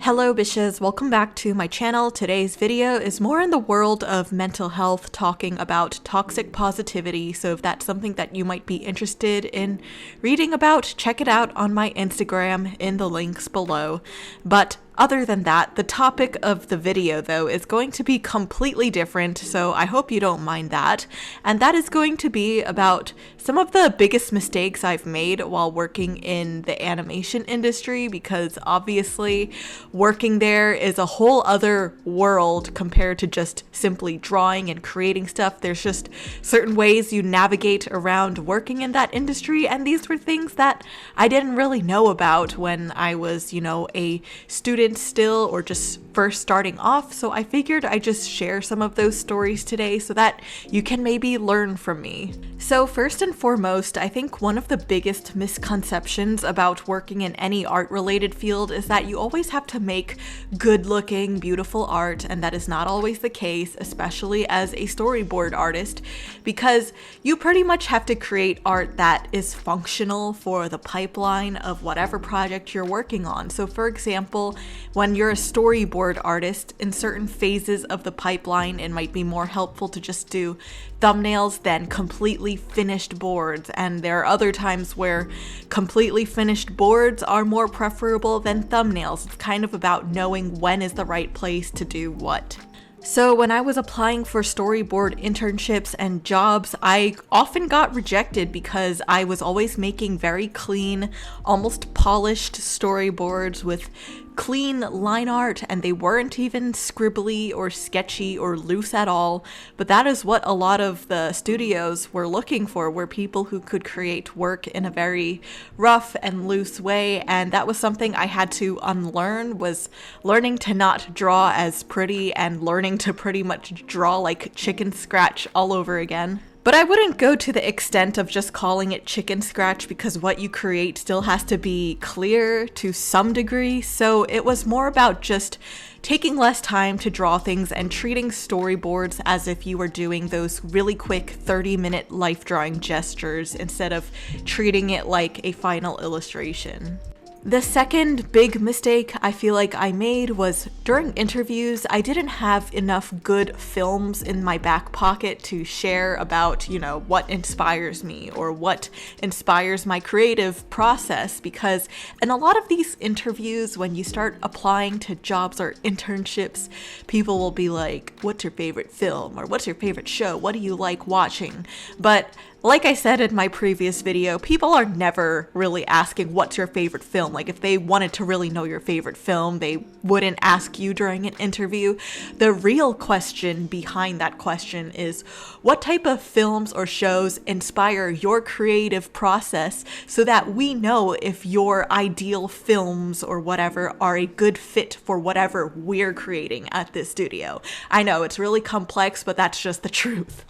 Hello bitches, welcome back to my channel. Today's video is more in the world of mental health, talking about toxic positivity, so if that's something that you might be interested in reading about, check it out on my Instagram in the links below. But other than that, the topic of the video though is going to be completely different, so I hope you don't mind that. And that is going to be about some of the biggest mistakes I've made while working in the animation industry, because obviously working there is a whole other world compared to just simply drawing and creating stuff. There's just certain ways you navigate around working in that industry, and these were things that I didn't really know about when I was, a student still or just first starting off, so I figured I'd just share some of those stories today so that you can maybe learn from me. So first and foremost, I think one of the biggest misconceptions about working in any art-related field is that you always have to make good-looking, beautiful art, and that is not always the case, especially as a storyboard artist, because you pretty much have to create art that is functional for the pipeline of whatever project you're working on. So for example, when you're a storyboard artist, in certain phases of the pipeline, it might be more helpful to just do thumbnails than completely finished boards, and there are other times where completely finished boards are more preferable than thumbnails. It's kind of about knowing when is the right place to do what. So when I was applying for storyboard internships and jobs, I often got rejected because I was always making very clean, almost polished storyboards with clean line art, and they weren't even scribbly or sketchy or loose at all. But that is what a lot of the studios were looking for, were people who could create work in a very rough and loose way, and that was something I had to unlearn, was learning to not draw as pretty and learning to pretty much draw like chicken scratch all over again. But I wouldn't go to the extent of just calling it chicken scratch, because what you create still has to be clear to some degree. So it was more about just taking less time to draw things and treating storyboards as if you were doing those really quick 30-minute life drawing gestures instead of treating it like a final illustration. The second big mistake I feel like I made was during interviews, I didn't have enough good films in my back pocket to share about, what inspires me or what inspires my creative process, because in a lot of these interviews, when you start applying to jobs or internships, people will be like, what's your favorite film, or what's your favorite show? What do you like watching? But like I said in my previous video, people are never really asking what's your favorite film. Like if they wanted to really know your favorite film, they wouldn't ask you during an interview. The real question behind that question is, what type of films or shows inspire your creative process, so that we know if your ideal films or whatever are a good fit for whatever we're creating at this studio. I know it's really complex, but that's just the truth.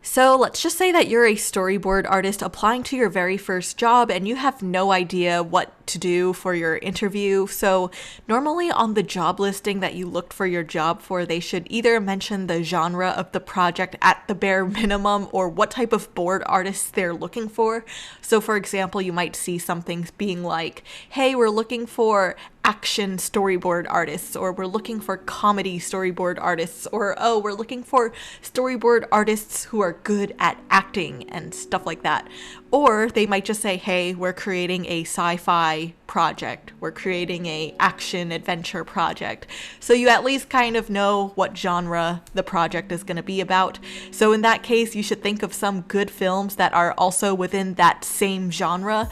So let's just say that you're a storyboard artist applying to your very first job and you have no idea what to do for your interview. So normally on the job listing that you looked for your job for, they should either mention the genre of the project at the bare minimum or what type of board artists they're looking for. So for example, you might see something being like, hey, we're looking for action storyboard artists, or we're looking for comedy storyboard artists, or oh, we're looking for storyboard artists who are good at acting and stuff like that. Or they might just say, hey, we're creating a sci-fi project, we're creating a action adventure project. So you at least kind of know what genre the project is going to be about. So in that case, you should think of some good films that are also within that same genre.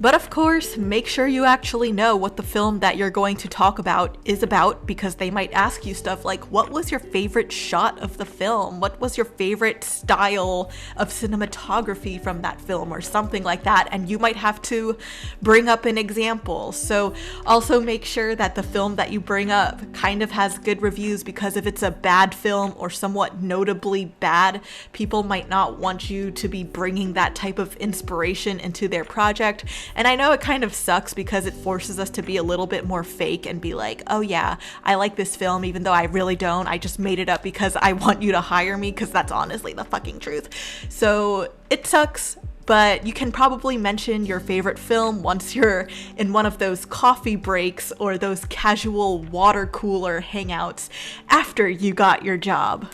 But of course, make sure you actually know what the film that you're going to talk about is about, because they might ask you stuff like, what was your favorite shot of the film? What was your favorite style of cinematography from that film, or something like that, and you might have to bring up an example. So also make sure that the film that you bring up kind of has good reviews, because if it's a bad film or somewhat notably bad, people might not want you to be bringing that type of inspiration into their project. And I know it kind of sucks because it forces us to be a little bit more fake and be like, oh yeah, I like this film even though I really don't. I just made it up because I want you to hire me, because that's honestly the fucking truth. So it sucks, but you can probably mention your favorite film once you're in one of those coffee breaks or those casual water cooler hangouts after you got your job.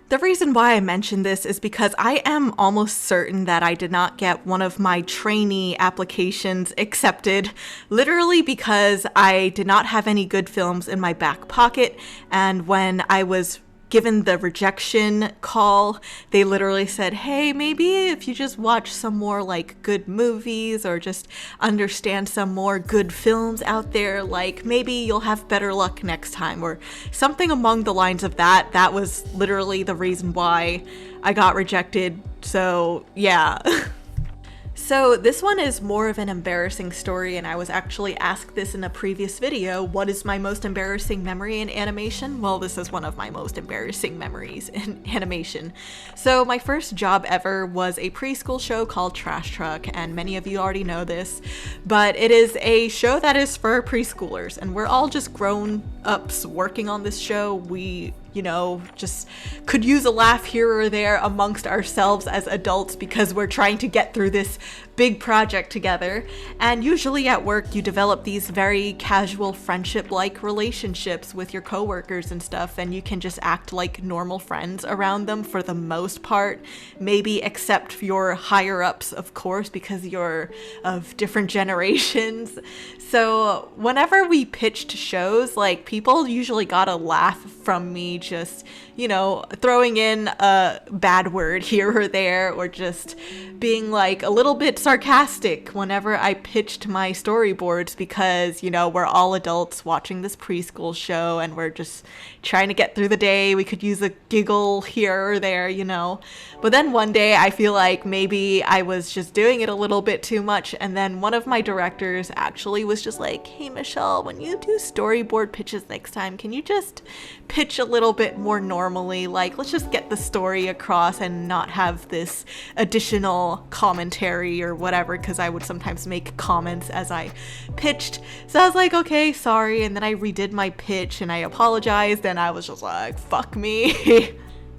The reason why I mention this is because I am almost certain that I did not get one of my trainee applications accepted, literally because I did not have any good films in my back pocket, and when I was given the rejection call, they literally said, hey, maybe if you just watch some more like good movies or just understand some more good films out there, like maybe you'll have better luck next time, or something along the lines of that. That was literally the reason why I got rejected. So yeah. So this one is more of an embarrassing story, and I was actually asked this in a previous video. What is my most embarrassing memory in animation? Well, this is one of my most embarrassing memories in animation. So my first job ever was a preschool show called Trash Truck, and many of you already know this, but it is a show that is for preschoolers, and we're all just grown-ups working on this show. We just could use a laugh here or there amongst ourselves as adults because we're trying to get through this big project together. And usually at work, you develop these very casual friendship-like relationships with your coworkers and stuff, and you can just act like normal friends around them for the most part, maybe except your higher-ups, of course, because you're of different generations. So whenever we pitched shows, like, people usually got a laugh from me just, throwing in a bad word here or there, or just being like a little bit sarcastic whenever I pitched my storyboards because, we're all adults watching this preschool show and we're just trying to get through the day. We could use a giggle here or there, But then one day I feel like maybe I was just doing it a little bit too much, and then one of my directors actually was just like, hey Michelle, when you do storyboard pitches next time, can you just pitch a little bit more normally? Like, let's just get the story across and not have this additional commentary or whatever, because I would sometimes make comments as I pitched. So I was like, okay, sorry, and then I redid my pitch and I apologized, and I was just like, fuck me.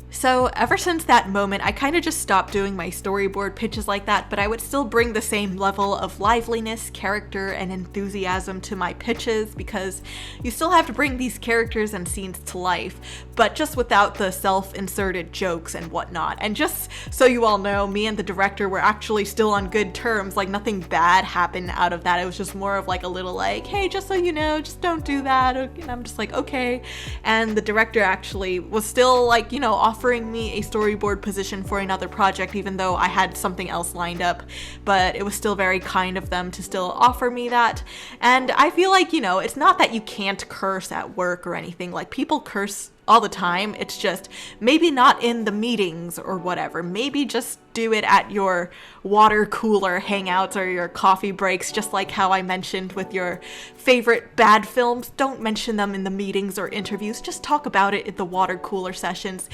So ever since that moment, I kind of just stopped doing my storyboard pitches like that, but I would still bring the same level of liveliness, character, and enthusiasm to my pitches, because you still have to bring these characters and scenes to life, but just without the self-inserted jokes and whatnot. And just so you all know, me and the director were actually still on good terms. Like, nothing bad happened out of that. It was just more of like a little like, hey, just so you know, just don't do that. And I'm just like, okay. And the director actually was still like, offering me a storyboard position for another project, even though I had something else lined up, but it was still very kind of them to still offer me that. And I feel like, it's not that you can't curse at work or anything. Like, people curse all the time. It's just maybe not in the meetings or whatever. Maybe just do it at your water cooler hangouts or your coffee breaks, just like how I mentioned with your favorite bad films. Don't mention them in the meetings or interviews. Just talk about it at the water cooler sessions.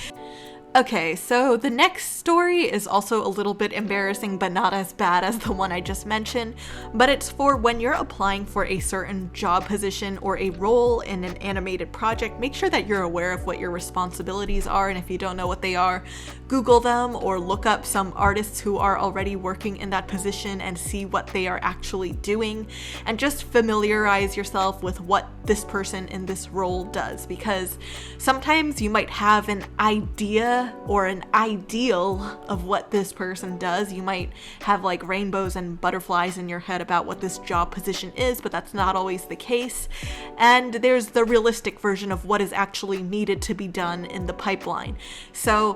Okay, so the next story is also a little bit embarrassing, but not as bad as the one I just mentioned, but it's for when you're applying for a certain job position or a role in an animated project. Make sure that you're aware of what your responsibilities are, and if you don't know what they are, Google them or look up some artists who are already working in that position and see what they are actually doing, and just familiarize yourself with what this person in this role does, because sometimes you might have an idea or an ideal of what this person does. You might have like rainbows and butterflies in your head about what this job position is, but that's not always the case. And there's the realistic version of what is actually needed to be done in the pipeline. So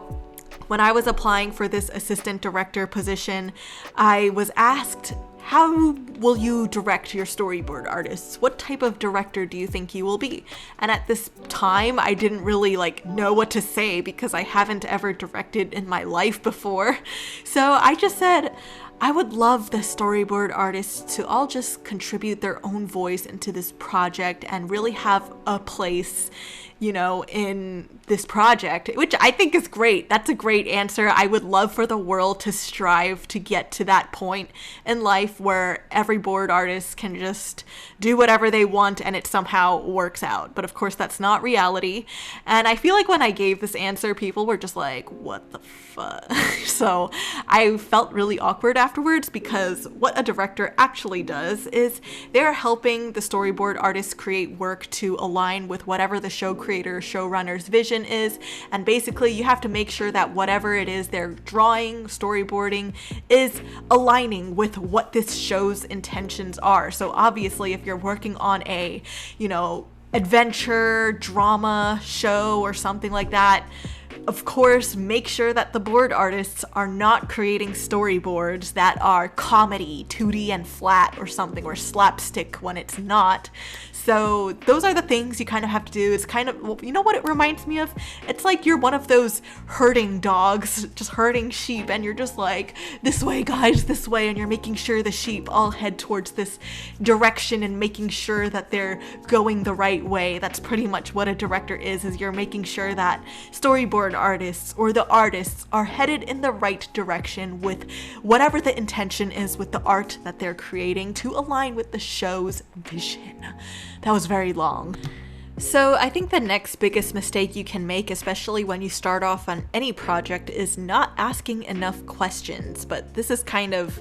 when I was applying for this assistant director position, I was asked, how will you direct your storyboard artists? What type of director do you think you will be? And at this time, I didn't really know what to say because I haven't ever directed in my life before. So I just said, I would love the storyboard artists to all just contribute their own voice into this project and really have a place, in this project, which I think is great. That's a great answer. I would love for the world to strive to get to that point in life where every board artist can just do whatever they want and it somehow works out. But of course, that's not reality. And I feel like when I gave this answer, people were just like, what the fuck? So I felt really awkward afterwards, because what a director actually does is they're helping the storyboard artists create work to align with whatever the show creator, showrunner's vision is. And basically you have to make sure that whatever it is they're drawing, storyboarding, is aligning with what this show's intentions are. So obviously if you're working on a, adventure, drama show or something like that, of course, make sure that the board artists are not creating storyboards that are comedy, 2D and flat or something, or slapstick when it's not. So those are the things you kind of have to do. It's kind of, you know what it reminds me of? It's like you're one of those herding dogs, just herding sheep, and you're just like, this way guys, this way, and you're making sure the sheep all head towards this direction and making sure that they're going the right way. That's pretty much what a director is you're making sure that storyboard artists or the artists are headed in the right direction with whatever the intention is with the art that they're creating to align with the show's vision. That was very long. So I think the next biggest mistake you can make, especially when you start off on any project, is not asking enough questions. But this kind of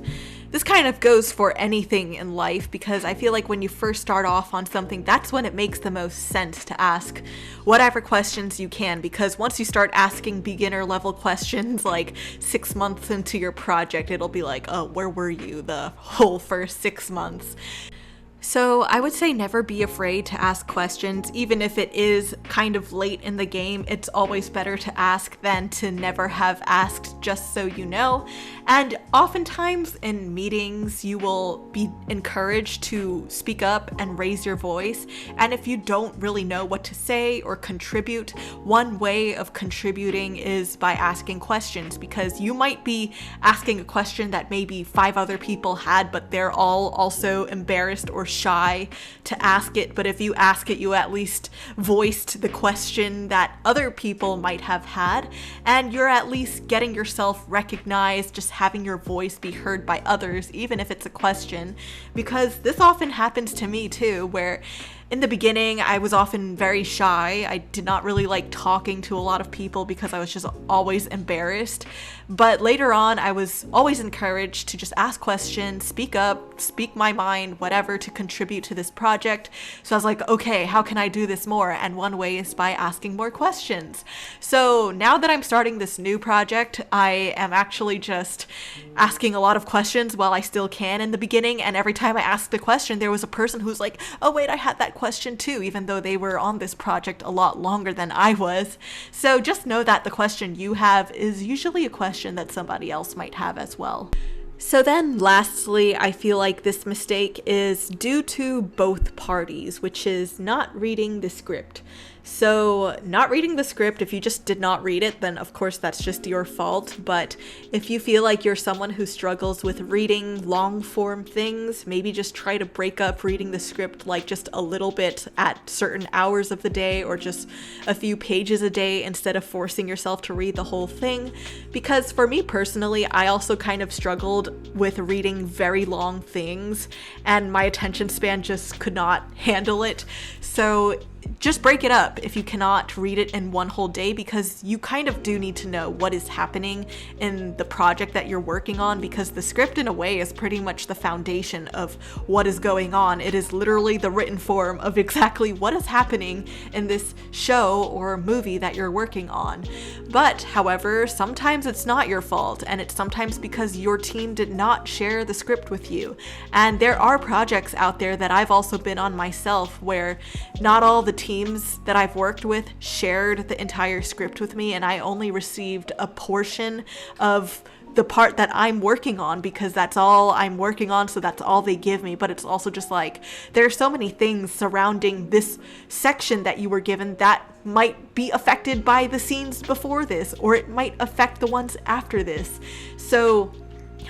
goes for anything in life, because I feel like when you first start off on something, that's when it makes the most sense to ask whatever questions you can, because once you start asking beginner level questions like 6 months into your project, it'll be like, oh, where were you the whole first 6 months? So I would say never be afraid to ask questions, even if it is kind of late in the game. It's always better to ask than to never have asked, just so you know. And oftentimes in meetings, you will be encouraged to speak up and raise your voice. And if you don't really know what to say or contribute, one way of contributing is by asking questions, because you might be asking a question that maybe 5 other people had, but they're all also embarrassed or shy to ask it. But if you ask it, you at least voiced the question that other people might have had, and you're at least getting yourself recognized, just having your voice be heard by others, even if it's a question. Because this often happens to me too, where in the beginning, I was often very shy. I did not really like talking to a lot of people because I was just always embarrassed. But later on, I was always encouraged to just ask questions, speak up, speak my mind, whatever, to contribute to this project. So I was like, okay, how can I do this more? And one way is by asking more questions. So now that I'm starting this new project, I am actually just asking a lot of questions while I still can in the beginning. And every time I asked a question, there was a person who's like, oh wait, I had that question too, even though they were on this project a lot longer than I was. So just know that the question you have is usually a question that somebody else might have as well. So then lastly, I feel like this mistake is due to both parties, which is not reading the script. So not reading the script, if you just did not read it, then of course that's just your fault. But if you feel like you're someone who struggles with reading long form things, maybe just try to break up reading the script like just a little bit at certain hours of the day, or just a few pages a day instead of forcing yourself to read the whole thing. Because for me personally, I also kind of struggled with reading very long things, and my attention span just could not handle it. So just break it up if you cannot read it in one whole day, because you kind of do need to know what is happening in the project that you're working on, because the script in a way is pretty much the foundation of what is going on. It is literally the written form of exactly what is happening in this show or movie that you're working on. But however, sometimes it's not your fault, and it's sometimes because your team did not share the script with you. And there are projects out there that I've also been on myself where not all the teams that I've worked with shared the entire script with me, and I only received a portion of the part that I'm working on because that's all I'm working on, so that's all they give me. But it's also just like, there are so many things surrounding this section that you were given that might be affected by the scenes before this, or it might affect the ones after this. So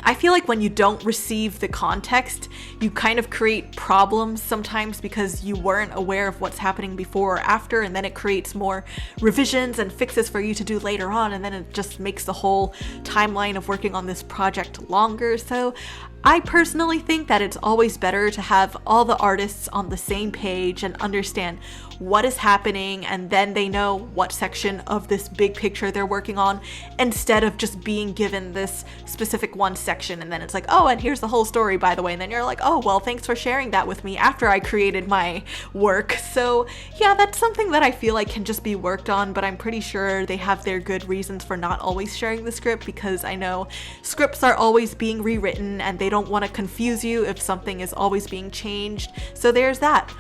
I feel like when you don't receive the context, you kind of create problems sometimes because you weren't aware of what's happening before or after, and then it creates more revisions and fixes for you to do later on, and then it just makes the whole timeline of working on this project longer. So I personally think that it's always better to have all the artists on the same page and understand what is happening, and then they know what section of this big picture they're working on, instead of just being given this specific one section and then it's like, oh, and here's the whole story, by the way, and then you're like, oh, well, thanks for sharing that with me after I created my work. So yeah, that's something that I feel like can just be worked on, but I'm pretty sure they have their good reasons for not always sharing the script, because I know scripts are always being rewritten and they don't want to confuse you if something is always being changed. So there's that.